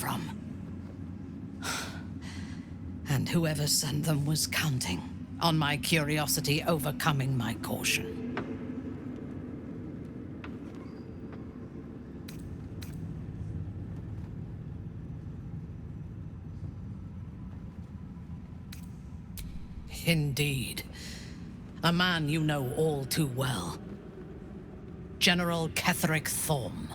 from. And whoever sent them was counting on my curiosity overcoming my caution. Indeed. A man you know all too well. General Ketheric Thorm.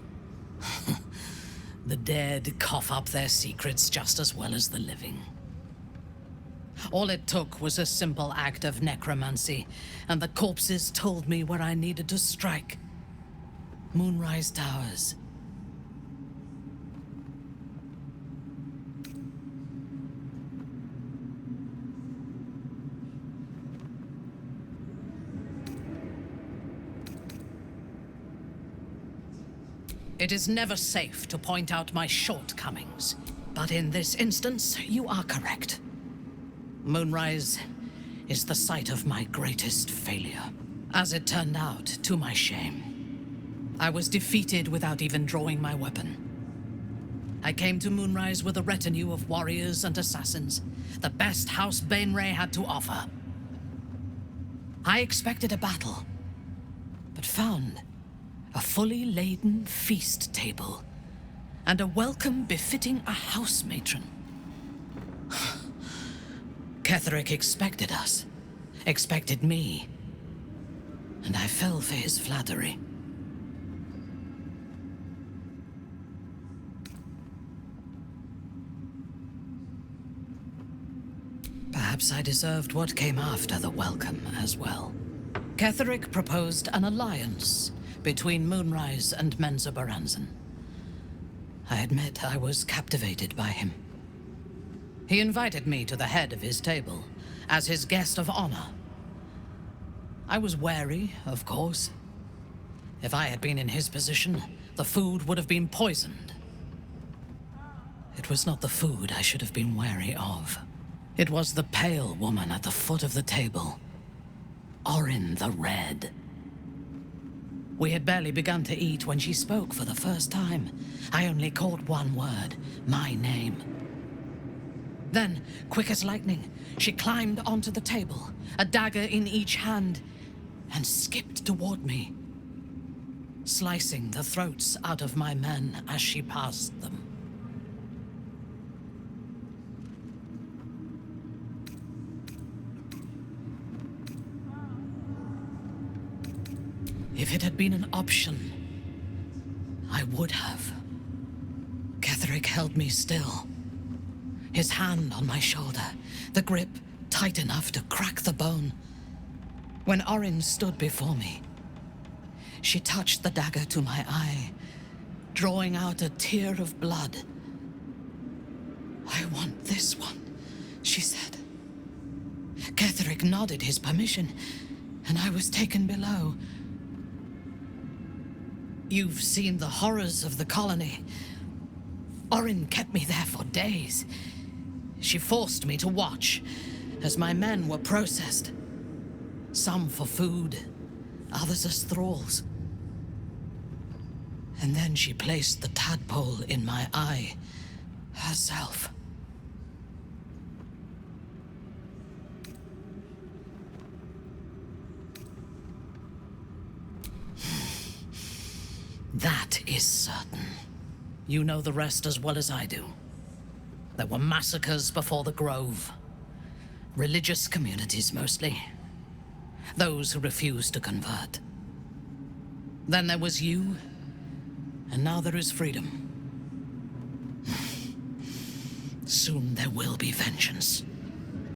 The dead cough up their secrets just as well as the living. All it took was a simple act of necromancy, and the corpses told me where I needed to strike. Moonrise Towers. It is never safe to point out my shortcomings, but in this instance, you are correct. Moonrise is the site of my greatest failure. As it turned out, to my shame, I was defeated without even drawing my weapon. I came to Moonrise with a retinue of warriors and assassins, the best House Bainray had to offer. I expected a battle, but found a fully laden feast table, and a welcome befitting a house matron. Ketheric expected us, expected me, and I fell for his flattery. Perhaps I deserved what came after the welcome as well. Ketheric proposed an alliance between Moonrise and Menzoberranzan. I admit I was captivated by him. He invited me to the head of his table as his guest of honor. I was wary, of course. If I had been in his position, the food would have been poisoned. It was not the food I should have been wary of. It was the pale woman at the foot of the table, Orin the Red. We had barely begun to eat when she spoke for the first time. I only caught one word, my name. Then, quick as lightning, she climbed onto the table, a dagger in each hand, and skipped toward me, slicing the throats out of my men as she passed them. If it had been an option, I would have. Ketheric held me still, his hand on my shoulder, the grip tight enough to crack the bone. When Orin stood before me, she touched the dagger to my eye, drawing out a tear of blood. "I want this one," she said. Ketheric nodded his permission, and I was taken below. You've seen the horrors of the colony. Orin kept me there for days. She forced me to watch as my men were processed. Some for food, others as thralls. And then she placed the tadpole in my eye herself. That is certain. You know the rest as well as I do. There were massacres before the Grove. Religious communities, mostly. Those who refused to convert. Then there was you, and now there is freedom. Soon there will be vengeance.